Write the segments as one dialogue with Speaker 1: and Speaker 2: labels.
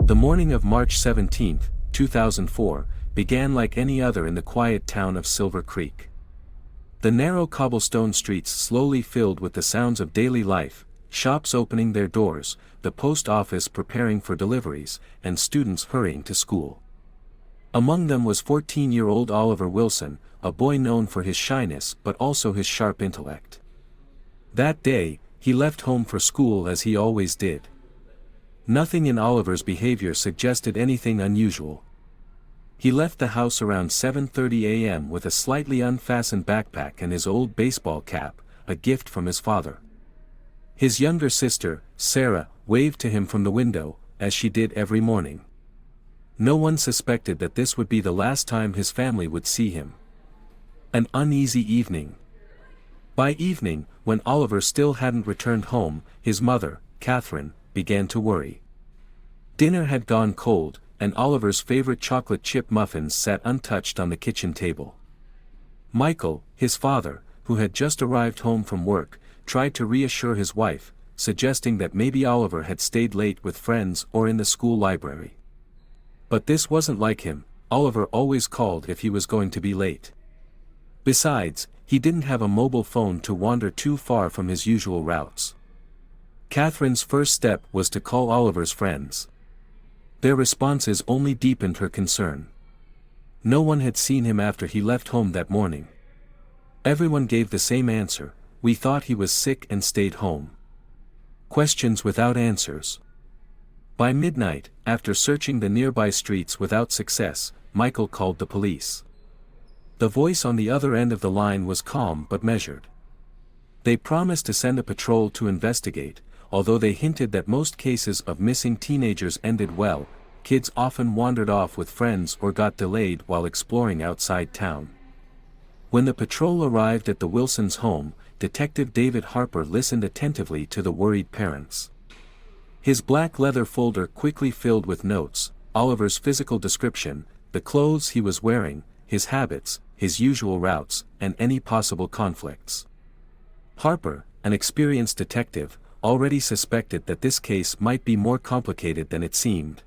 Speaker 1: The morning of March 17, 2004, began like any other in the quiet town of Silver Creek. The narrow cobblestone streets slowly filled with the sounds of daily life, shops opening their doors, the post office preparing for deliveries, and students hurrying to school. Among them was 14-year-old Oliver Wilson, a boy known for his shyness but also his sharp intellect. That day, he left home for school as he always did. Nothing in Oliver's behavior suggested anything unusual. He left the house around 7:30 a.m. with a slightly unfastened backpack and his old baseball cap, a gift from his father. His younger sister, Sarah, waved to him from the window, as she did every morning. No one suspected that this would be the last time his family would see him. An uneasy evening. By evening, when Oliver still hadn't returned home, his mother, Catherine, began to worry. Dinner had gone cold, and Oliver's favorite chocolate chip muffins sat untouched on the kitchen table. Michael, his father, who had just arrived home from work, tried to reassure his wife, suggesting that maybe Oliver had stayed late with friends or in the school library. But this wasn't like him. Oliver always called if he was going to be late. Besides, he didn't have a mobile phone to wander too far from his usual routes. Catherine's first step was to call Oliver's friends. Their responses only deepened her concern. No one had seen him after he left home that morning. Everyone gave the same answer: we thought he was sick and stayed home. Questions without answers. By midnight, after searching the nearby streets without success, Michael called the police. The voice on the other end of the line was calm but measured. They promised to send a patrol to investigate. Although they hinted that most cases of missing teenagers ended well, kids often wandered off with friends or got delayed while exploring outside town. When the patrol arrived at the Wilsons' home, Detective David Harper listened attentively to the worried parents. His black leather folder quickly filled with notes, Oliver's physical description, the clothes he was wearing, his habits, his usual routes, and any possible conflicts. Harper, an experienced detective, already suspected that this case might be more complicated than it seemed.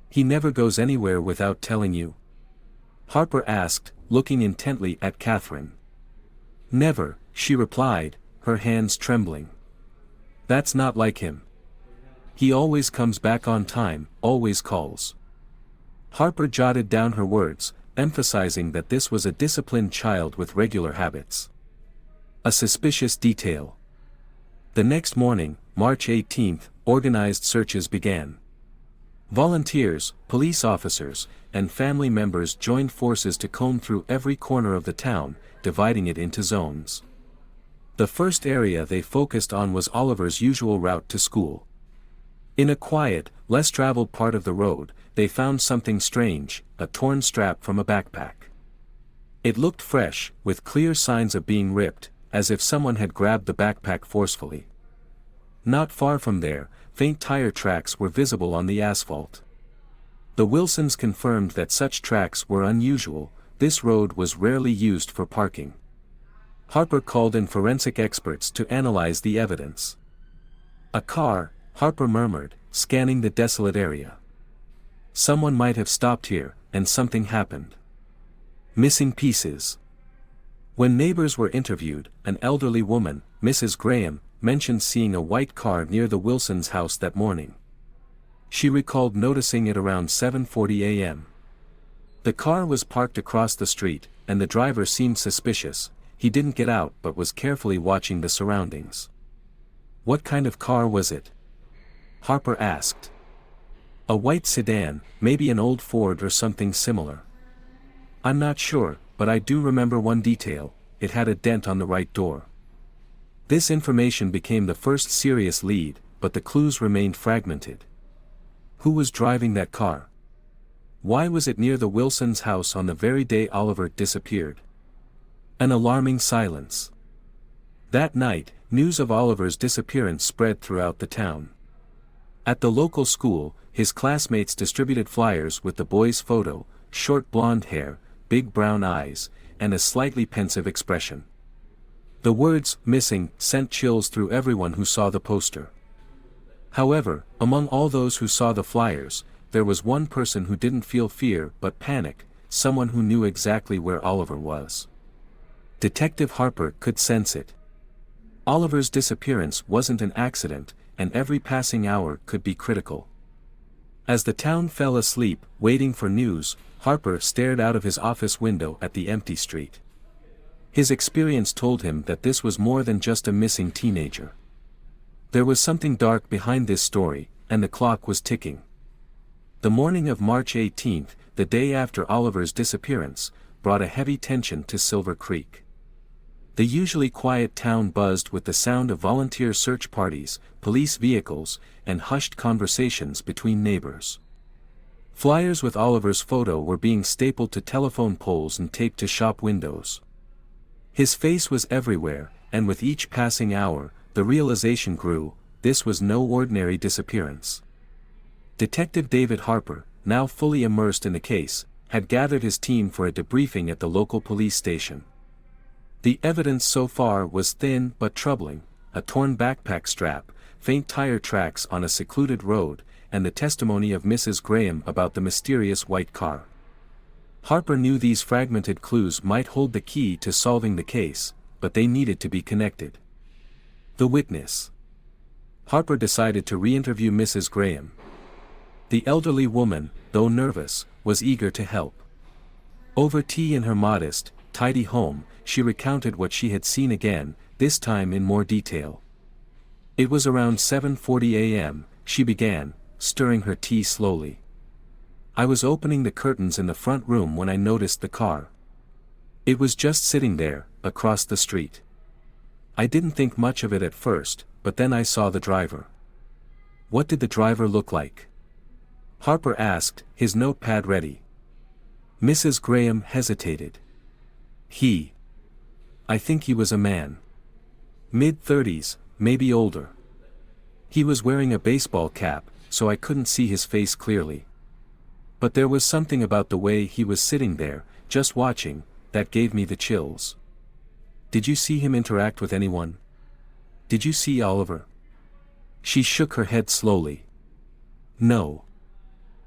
Speaker 1: "He never goes anywhere without telling you?" Harper asked, looking intently at Catherine. "Never," she replied, her hands trembling. "That's not like him. He always comes back on time, always calls." Harper jotted down her words, emphasizing that this was a disciplined child with regular habits. A suspicious detail. The next morning, March 18, organized searches began. Volunteers, police officers, and family members joined forces to comb through every corner of the town, dividing it into zones. The first area they focused on was Oliver's usual route to school. In a quiet, less traveled part of the road, they found something strange, a torn strap from a backpack. It looked fresh, with clear signs of being ripped, as if someone had grabbed the backpack forcefully. Not far from there, faint tire tracks were visible on the asphalt. The Wilsons confirmed that such tracks were unusual. This road was rarely used for parking. Harper called in forensic experts to analyze the evidence. "A car," Harper murmured, scanning the desolate area. "Someone might have stopped here, and something happened." Missing pieces. When neighbors were interviewed, an elderly woman, Mrs. Graham, mentioned seeing a white car near the Wilsons' house that morning. She recalled noticing it around 7:40 a.m. The car was parked across the street, and the driver seemed suspicious. He didn't get out but was carefully watching the surroundings. "What kind of car was it?" Harper asked. "A white sedan, maybe an old Ford or something similar." "I'm not sure, but I do remember one detail: it had a dent on the right door." This information became the first serious lead, but the clues remained fragmented. Who was driving that car? Why was it near the Wilsons' house on the very day Oliver disappeared? An alarming silence. That night, news of Oliver's disappearance spread throughout the town. At the local school, his classmates distributed flyers with the boy's photo, short blonde hair, big brown eyes, and a slightly pensive expression. The words "missing" sent chills through everyone who saw the poster. However, among all those who saw the flyers, there was one person who didn't feel fear but panic, someone who knew exactly where Oliver was. Detective Harper could sense it. Oliver's disappearance wasn't an accident, and every passing hour could be critical. As the town fell asleep, waiting for news, Harper stared out of his office window at the empty street. His experience told him that this was more than just a missing teenager. There was something dark behind this story, and the clock was ticking. The morning of March 18, the day after Oliver's disappearance, brought a heavy tension to Silver Creek. The usually quiet town buzzed with the sound of volunteer search parties, police vehicles, and hushed conversations between neighbors. Flyers with Oliver's photo were being stapled to telephone poles and taped to shop windows. His face was everywhere, and with each passing hour, the realization grew: this was no ordinary disappearance. Detective David Harper, now fully immersed in the case, had gathered his team for a debriefing at the local police station. The evidence so far was thin but troubling: a torn backpack strap, faint tire tracks on a secluded road, and the testimony of Mrs. Graham about the mysterious white car. Harper knew these fragmented clues might hold the key to solving the case, but they needed to be connected. The witness. Harper decided to re-interview Mrs. Graham. The elderly woman, though nervous, was eager to help. Over tea in her modest, tidy home, she recounted what she had seen again, this time in more detail. It was around 7:40 a.m., she began, stirring her tea slowly. I was opening the curtains in the front room when I noticed the car. It was just sitting there, across the street. I didn't think much of it at first, but then I saw the driver. What did the driver look like? Harper asked, his notepad ready. Mrs. Graham hesitated. I think he was a man. Mid-30s, maybe older. He was wearing a baseball cap, so I couldn't see his face clearly. But there was something about the way he was sitting there, just watching, that gave me the chills. Did you see him interact with anyone? Did you see Oliver? She shook her head slowly. No.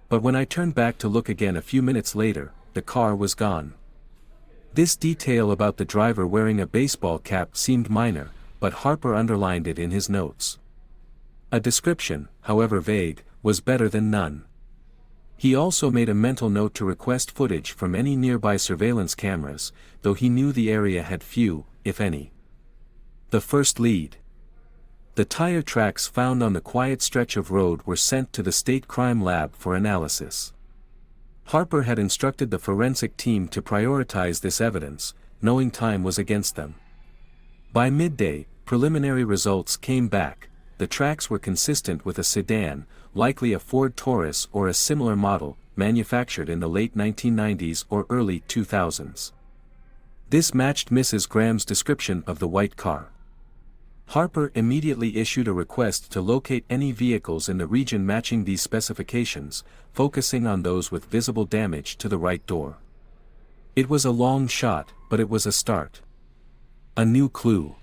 Speaker 1: But when I turned back to look again a few minutes later, the car was gone. This detail about the driver wearing a baseball cap seemed minor, but Harper underlined it in his notes. A description, however vague, was better than none. He also made a mental note to request footage from any nearby surveillance cameras, though he knew the area had few, if any. The first lead. The tire tracks found on the quiet stretch of road were sent to the state crime lab for analysis. Harper had instructed the forensic team to prioritize this evidence, knowing time was against them. By midday, preliminary results came back. The tracks were consistent with a sedan, likely a Ford Taurus or a similar model, manufactured in the late 1990s or early 2000s. This matched Mrs. Graham's description of the white car. Harper immediately issued a request to locate any vehicles in the region matching these specifications, focusing on those with visible damage to the right door. It was a long shot, but it was a start. A new clue.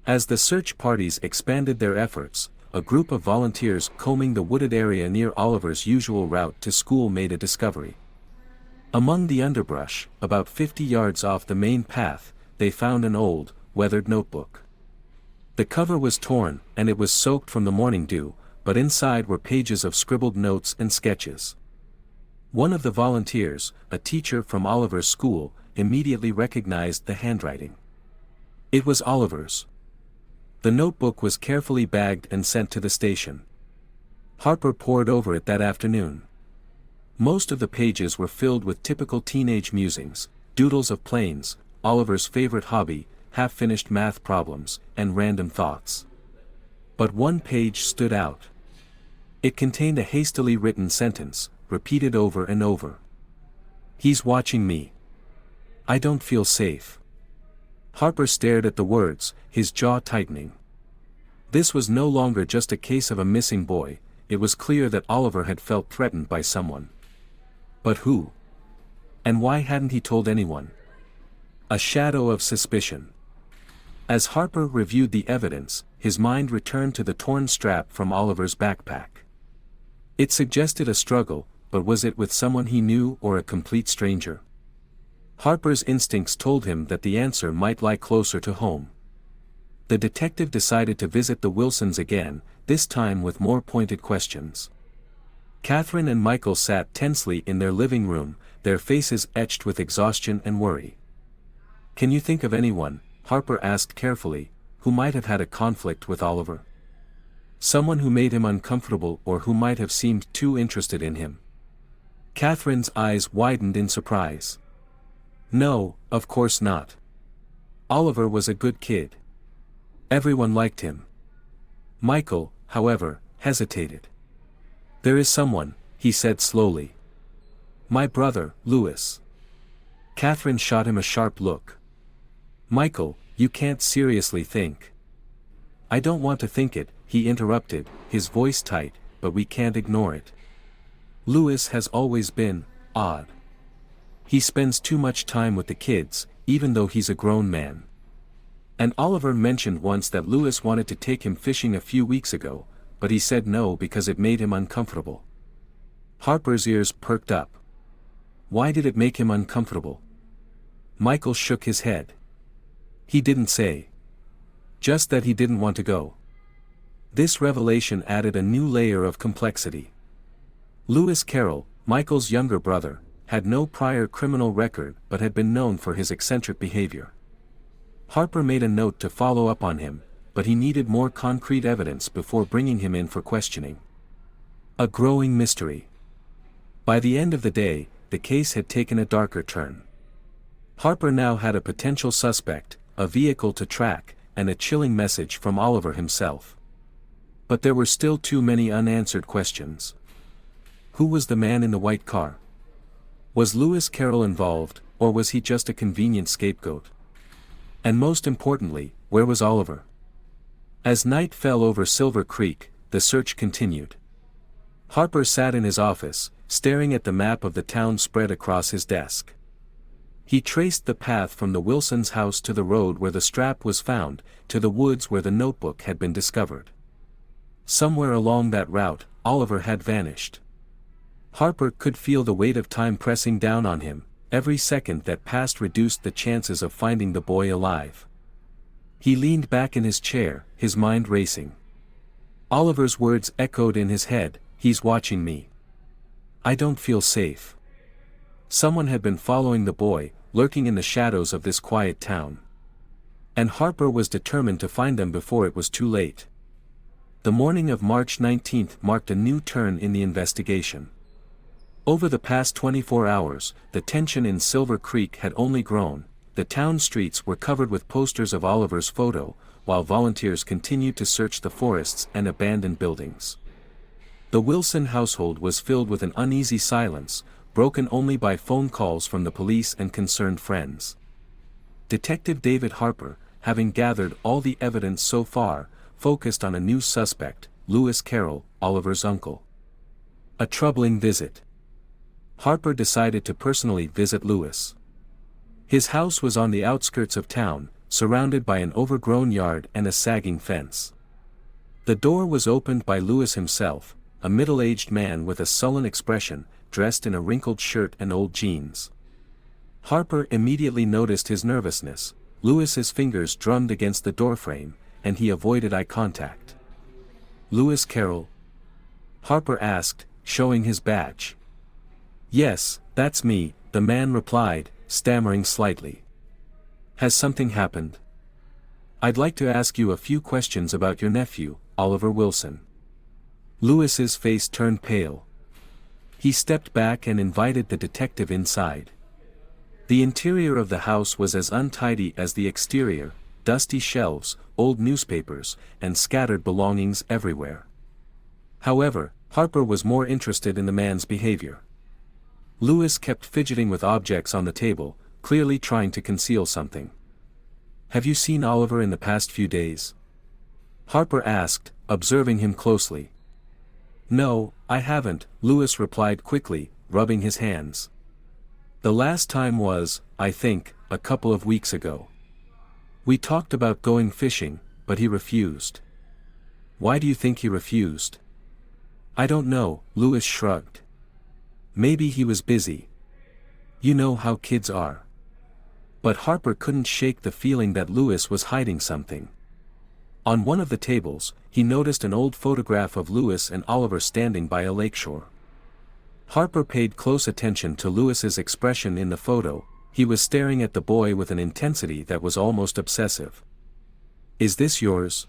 Speaker 1: As the search parties expanded their efforts, a group of volunteers combing the wooded area near Oliver's usual route to school made a discovery. Among the underbrush, about 50 yards off the main path, they found an old, weathered notebook. The cover was torn, and it was soaked from the morning dew, but inside were pages of scribbled notes and sketches. One of the volunteers, a teacher from Oliver's school, immediately recognized the handwriting. It was Oliver's. The notebook was carefully bagged and sent to the station. Harper pored over it that afternoon. Most of the pages were filled with typical teenage musings, doodles of planes, Oliver's favorite hobby, half-finished math problems, and random thoughts. But one page stood out. It contained a hastily written sentence, repeated over and over. He's watching me. I don't feel safe. Harper stared at the words, his jaw tightening. This was no longer just a case of a missing boy, it was clear that Oliver had felt threatened by someone. But who? And why hadn't he told anyone? A shadow of suspicion. As Harper reviewed the evidence, his mind returned to the torn strap from Oliver's backpack. It suggested a struggle, but was it with someone he knew or a complete stranger? Harper's instincts told him that the answer might lie closer to home. The detective decided to visit the Wilsons again, this time with more pointed questions. Catherine and Michael sat tensely in their living room, their faces etched with exhaustion and worry. "Can you think of anyone," Harper asked carefully, "who might have had a conflict with Oliver? Someone who made him uncomfortable or who might have seemed too interested in him?" Catherine's eyes widened in surprise. "No, of course not. Oliver was a good kid. Everyone liked him." Michael, however, hesitated. "There is someone," he said slowly. "My brother, Louis." Catherine shot him a sharp look. "Michael, you can't seriously think." "I don't want to think it," he interrupted, his voice tight, "but we can't ignore it. Louis has always been odd. He spends too much time with the kids, even though he's a grown man. And Oliver mentioned once that Louis wanted to take him fishing a few weeks ago, but he said no because it made him uncomfortable." Harper's ears perked up. Why did it make him uncomfortable? Michael shook his head. "He didn't say. Just that he didn't want to go." This revelation added a new layer of complexity. Louis Carroll, Michael's younger brother, had no prior criminal record but had been known for his eccentric behavior. Harper made a note to follow up on him, but he needed more concrete evidence before bringing him in for questioning. A growing mystery. By the end of the day, the case had taken a darker turn. Harper now had a potential suspect, a vehicle to track, and a chilling message from Oliver himself. But there were still too many unanswered questions. Who was the man in the white car? Was Louis Carroll involved, or was he just a convenient scapegoat? And most importantly, where was Oliver? As night fell over Silver Creek, the search continued. Harper sat in his office, staring at the map of the town spread across his desk. He traced the path from the Wilsons' house to the road where the strap was found, to the woods where the notebook had been discovered. Somewhere along that route, Oliver had vanished. Harper could feel the weight of time pressing down on him. Every second that passed reduced the chances of finding the boy alive. He leaned back in his chair, his mind racing. Oliver's words echoed in his head, "He's watching me. I don't feel safe." Someone had been following the boy, lurking in the shadows of this quiet town. And Harper was determined to find them before it was too late. The morning of March 19th marked a new turn in the investigation. Over the past 24 hours, the tension in Silver Creek had only grown. The town streets were covered with posters of Oliver's photo, while volunteers continued to search the forests and abandoned buildings. The Wilson household was filled with an uneasy silence, broken only by phone calls from the police and concerned friends. Detective David Harper, having gathered all the evidence so far, focused on a new suspect, Louis Carroll, Oliver's uncle. A troubling visit. Harper decided to personally visit Louis. His house was on the outskirts of town, surrounded by an overgrown yard and a sagging fence. The door was opened by Louis himself, a middle-aged man with a sullen expression, dressed in a wrinkled shirt and old jeans. Harper immediately noticed his nervousness. Louis's fingers drummed against the doorframe, and he avoided eye contact. "Louis Carroll?" Harper asked, showing his badge. "Yes, that's me," the man replied, stammering slightly. "Has something happened? I'd like to ask you a few questions about your nephew, Oliver Wilson." Louis's face turned pale. He stepped back and invited the detective inside. The interior of the house was as untidy as the exterior, dusty shelves, old newspapers, and scattered belongings everywhere. However, Harper was more interested in the man's behavior. Louis kept fidgeting with objects on the table, clearly trying to conceal something. "Have you seen Oliver in the past few days?" Harper asked, observing him closely. "No, I haven't," Louis replied quickly, rubbing his hands. "The last time was, I think, a couple of weeks ago." We talked about going fishing, but he refused. Why do you think he refused? I don't know, Lewis shrugged. Maybe he was busy. You know how kids are. But Harper couldn't shake the feeling that Lewis was hiding something. On one of the tables, he noticed an old photograph of Lewis and Oliver standing by a lakeshore. Harper paid close attention to Lewis's expression in the photo. He was staring at the boy with an intensity that was almost obsessive. Is this yours?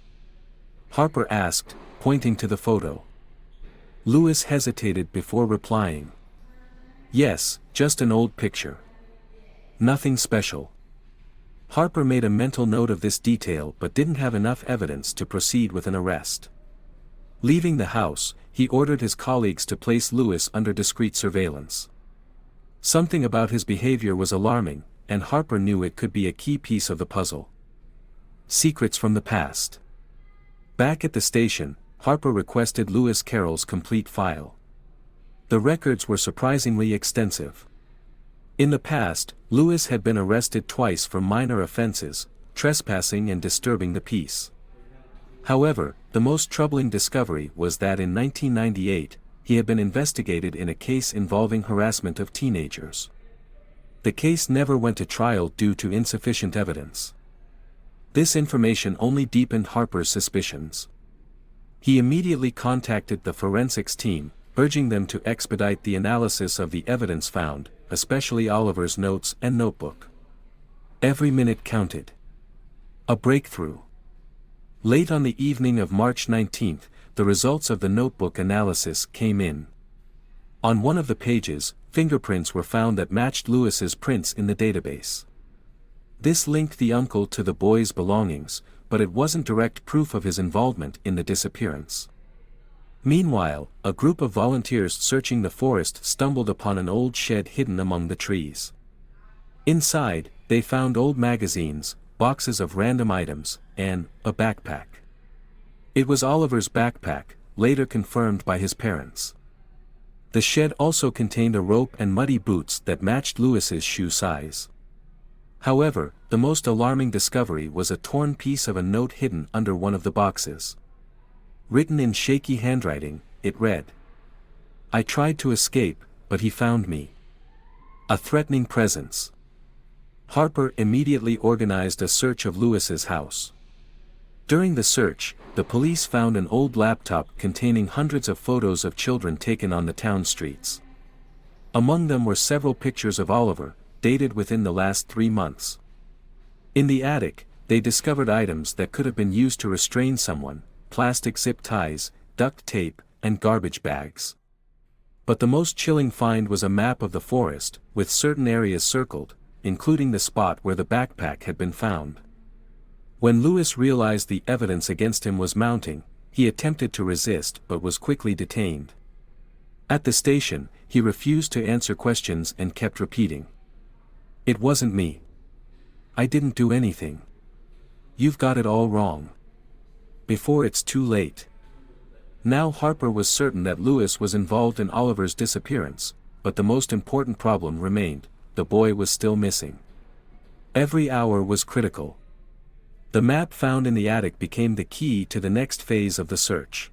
Speaker 1: Harper asked, pointing to the photo. Lewis hesitated before replying. Yes, just an old picture. Nothing special. Harper made a mental note of this detail but didn't have enough evidence to proceed with an arrest. Leaving the house, he ordered his colleagues to place Lewis under discreet surveillance. Something about his behavior was alarming, and Harper knew it could be a key piece of the puzzle. Secrets from the past. Back at the station, Harper requested Lewis Carroll's complete file. The records were surprisingly extensive. In the past, Lewis had been arrested twice for minor offenses, trespassing and disturbing the peace. However, the most troubling discovery was that in 1998, he had been investigated in a case involving harassment of teenagers. The case never went to trial due to insufficient evidence. This information only deepened Harper's suspicions. He immediately contacted the forensics team, urging them to expedite the analysis of the evidence found, especially Oliver's notes and notebook. Every minute counted. A breakthrough. Late on the evening of March 19, the results of the notebook analysis came in. On one of the pages, fingerprints were found that matched Lewis's prints in the database. This linked the uncle to the boy's belongings, but it wasn't direct proof of his involvement in the disappearance. Meanwhile, a group of volunteers searching the forest stumbled upon an old shed hidden among the trees. Inside, they found old magazines, boxes of random items, and a backpack. It was Oliver's backpack, later confirmed by his parents. The shed also contained a rope and muddy boots that matched Lewis's shoe size. However, the most alarming discovery was a torn piece of a note hidden under one of the boxes. Written in shaky handwriting, it read, "I tried to escape, but he found me." A threatening presence. Harper immediately organized a search of Lewis's house. During the search, the police found an old laptop containing hundreds of photos of children taken on the town streets. Among them were several pictures of Oliver, dated within the last 3 months. In the attic, they discovered items that could have been used to restrain someone: plastic zip ties, duct tape, and garbage bags. But the most chilling find was a map of the forest, with certain areas circled, including the spot where the backpack had been found. When Lewis realized the evidence against him was mounting, he attempted to resist but was quickly detained. At the station, he refused to answer questions and kept repeating, "It wasn't me. I didn't do anything. You've got it all wrong." Before it's too late. Now Harper was certain that Lewis was involved in Oliver's disappearance, but the most important problem remained: the boy was still missing. Every hour was critical. The map found in the attic became the key to the next phase of the search.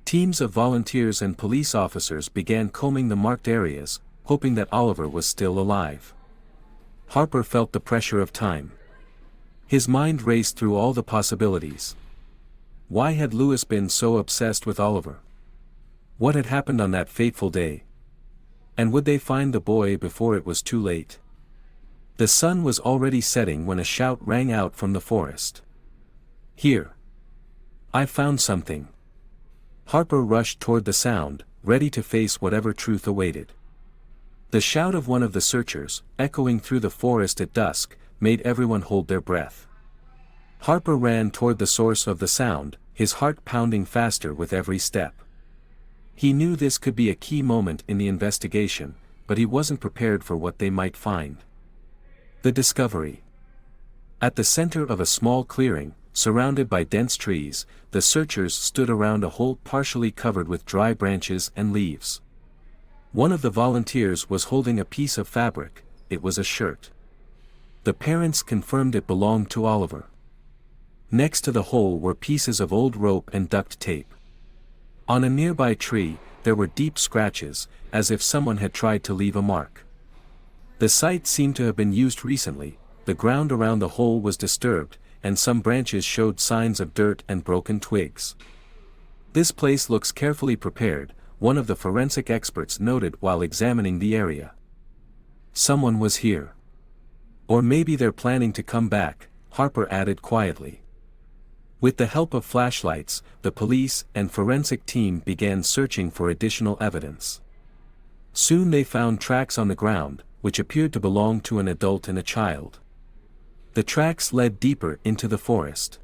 Speaker 1: Teams of volunteers and police officers began combing the marked areas, hoping that Oliver was still alive. Harper felt the pressure of time. His mind raced through all the possibilities. Why had Lewis been so obsessed with Oliver? What had happened on that fateful day? And would they find the boy before it was too late? The sun was already setting when a shout rang out from the forest. "Here! I've found something!" Harper rushed toward the sound, ready to face whatever truth awaited. The shout of one of the searchers, echoing through the forest at dusk, made everyone hold their breath. Harper ran toward the source of the sound, his heart pounding faster with every step. He knew this could be a key moment in the investigation, but he wasn't prepared for what they might find. The discovery. At the center of a small clearing, surrounded by dense trees, the searchers stood around a hole partially covered with dry branches and leaves. One of the volunteers was holding a piece of fabric. It was a shirt. The parents confirmed it belonged to Oliver. Next to the hole were pieces of old rope and duct tape. On a nearby tree, there were deep scratches, as if someone had tried to leave a mark. The site seemed to have been used recently. The ground around the hole was disturbed, and some branches showed signs of dirt and broken twigs. "This place looks carefully prepared," one of the forensic experts noted while examining the area. "Someone was here. Or maybe they're planning to come back," Harper added quietly. With the help of flashlights, the police and forensic team began searching for additional evidence. Soon they found tracks on the ground, which appeared to belong to an adult and a child. The tracks led deeper into the forest.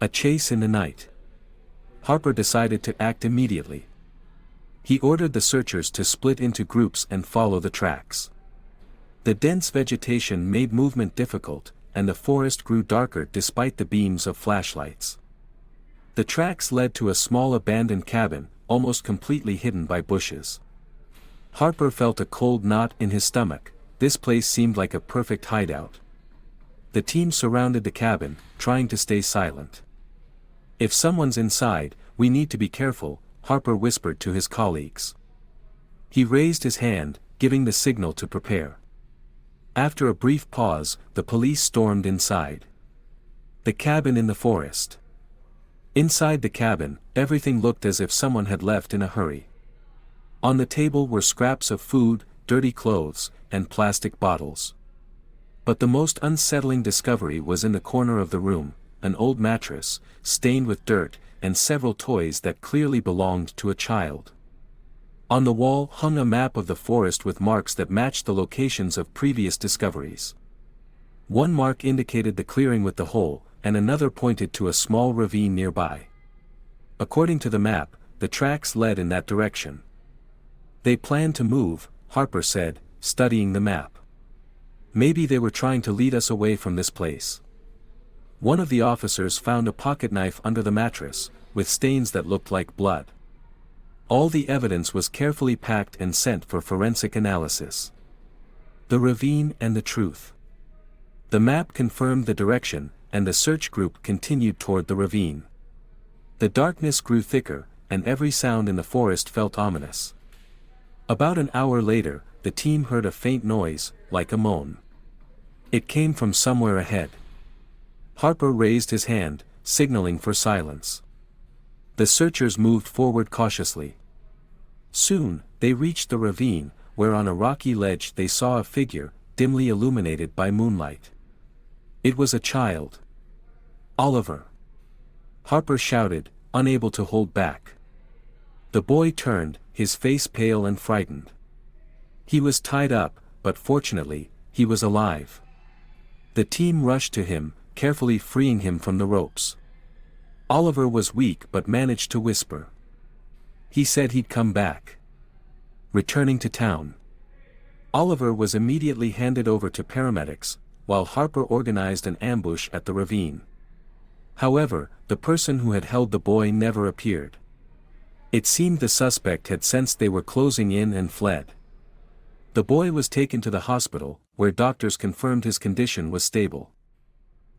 Speaker 1: A chase in the night. Harper decided to act immediately. He ordered the searchers to split into groups and follow the tracks. The dense vegetation made movement difficult, and the forest grew darker despite the beams of flashlights. The tracks led to a small abandoned cabin, almost completely hidden by bushes. Harper felt a cold knot in his stomach. This place seemed like a perfect hideout. The team surrounded the cabin, trying to stay silent. "If someone's inside, we need to be careful," Harper whispered to his colleagues. He raised his hand, giving the signal to prepare. After a brief pause, the police stormed inside. The cabin in the forest. Inside the cabin, everything looked as if someone had left in a hurry. On the table were scraps of food, dirty clothes, and plastic bottles. But the most unsettling discovery was in the corner of the room: an old mattress, stained with dirt, and several toys that clearly belonged to a child. On the wall hung a map of the forest with marks that matched the locations of previous discoveries. One mark indicated the clearing with the hole, and another pointed to a small ravine nearby. According to the map, the tracks led in that direction. "They planned to move," Harper said, studying the map. "Maybe they were trying to lead us away from this place." One of the officers found a pocketknife under the mattress, with stains that looked like blood. All the evidence was carefully packed and sent for forensic analysis. The ravine and the truth. The map confirmed the direction, and the search group continued toward the ravine. The darkness grew thicker, and every sound in the forest felt ominous. About an hour later, the team heard a faint noise, like a moan. It came from somewhere ahead. Harper raised his hand, signaling for silence. The searchers moved forward cautiously. Soon, they reached the ravine, where on a rocky ledge they saw a figure, dimly illuminated by moonlight. It was a child. "Oliver!" Harper shouted, unable to hold back. The boy turned, his face pale and frightened. He was tied up, but fortunately, he was alive. The team rushed to him, carefully freeing him from the ropes. Oliver was weak but managed to whisper. He said he'd come back. Returning to town. Oliver was immediately handed over to paramedics, while Harper organized an ambush at the ravine. However, the person who had held the boy never appeared. It seemed the suspect had sensed they were closing in and fled. The boy was taken to the hospital, where doctors confirmed his condition was stable.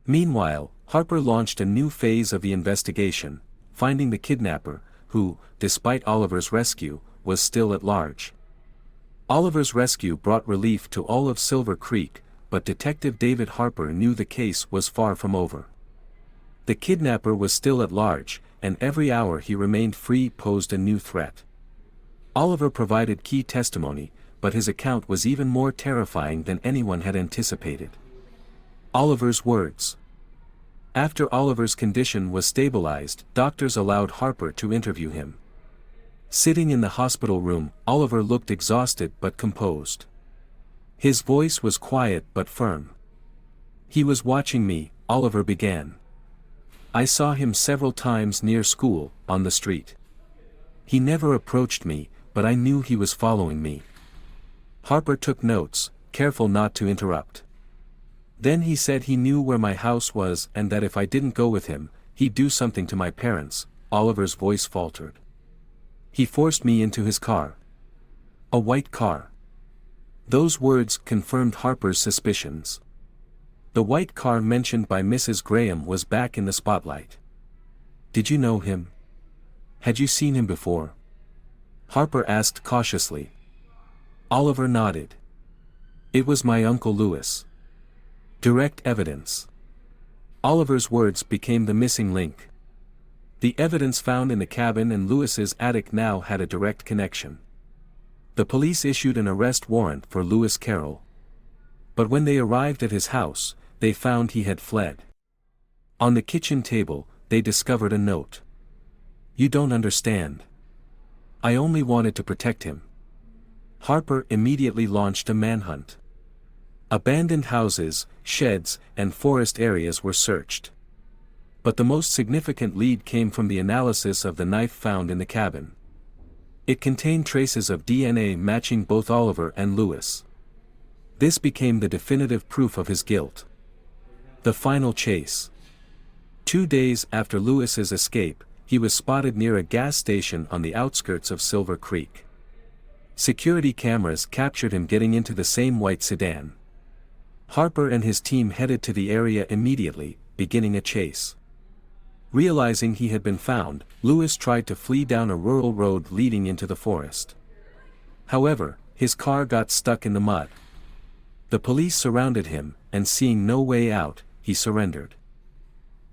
Speaker 1: Meanwhile, Harper launched a new phase of the investigation, finding the kidnapper, who, despite Oliver's rescue, was still at large. Oliver's rescue brought relief to all of Silver Creek, but Detective David Harper knew the case was far from over. The kidnapper was still at large, and every hour he remained free posed a new threat. Oliver provided key testimony, but his account was even more terrifying than anyone had anticipated. Oliver's words. After Oliver's condition was stabilized, doctors allowed Harper to interview him. Sitting in the hospital room, Oliver looked exhausted but composed. His voice was quiet but firm. "He was watching me," Oliver began. "I saw him several times near school, on the street. He never approached me, but I knew he was following me." Harper took notes, careful not to interrupt. "Then he said he knew where my house was and that if I didn't go with him, he'd do something to my parents." Oliver's voice faltered. "He forced me into his car. A white car." Those words confirmed Harper's suspicions. The white car mentioned by Mrs. Graham was back in the spotlight. "Did you know him? Had you seen him before?" Harper asked cautiously. Oliver nodded. "It was my Uncle Louis." Direct evidence. Oliver's words became the missing link. The evidence found in the cabin and Louis's attic now had a direct connection. The police issued an arrest warrant for Louis Carroll. But when they arrived at his house, they found he had fled. On the kitchen table, they discovered a note. "You don't understand. I only wanted to protect him." Harper immediately launched a manhunt. Abandoned houses, sheds, and forest areas were searched. But the most significant lead came from the analysis of the knife found in the cabin. It contained traces of DNA matching both Oliver and Louis. This became the definitive proof of his guilt. The final chase. 2 days after Louis's escape, he was spotted near a gas station on the outskirts of Silver Creek. Security cameras captured him getting into the same white sedan. Harper and his team headed to the area immediately, beginning a chase. Realizing he had been found, Louis tried to flee down a rural road leading into the forest. However, his car got stuck in the mud. The police surrounded him, and seeing no way out, he surrendered.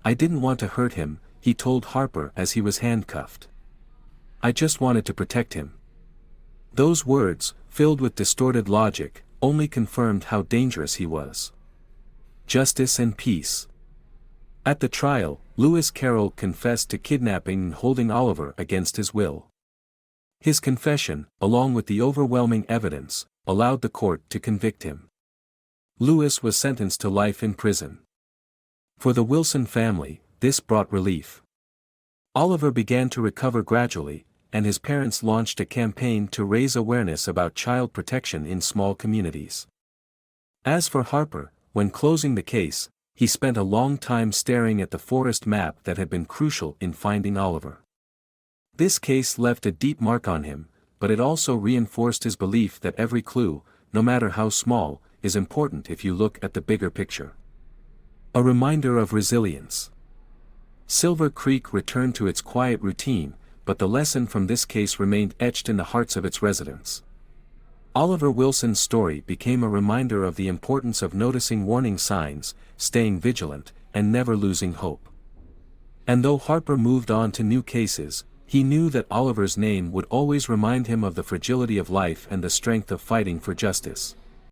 Speaker 1: "I didn't want to hurt him," he told Harper as he was handcuffed. "I just wanted to protect him." Those words, filled with distorted logic, only confirmed how dangerous he was. Justice and peace. At the trial, Louis Carroll confessed to kidnapping and holding Oliver against his will. His confession, along with the overwhelming evidence, allowed the court to convict him. Louis was sentenced to life in prison. For the Wilson family, this brought relief. Oliver began to recover gradually, and his parents launched a campaign to raise awareness about child protection in small communities. As for Harper, when closing the case, he spent a long time staring at the forest map that had been crucial in finding Oliver. This case left a deep mark on him, but it also reinforced his belief that every clue, no matter how small, is important if you look at the bigger picture. A reminder of resilience. Silver Creek returned to its quiet routine, but the lesson from this case remained etched in the hearts of its residents. Oliver Wilson's story became a reminder of the importance of noticing warning signs, staying vigilant, and never losing hope. And though Harper moved on to new cases, he knew that Oliver's name would always remind him of the fragility of life and the strength of fighting for justice.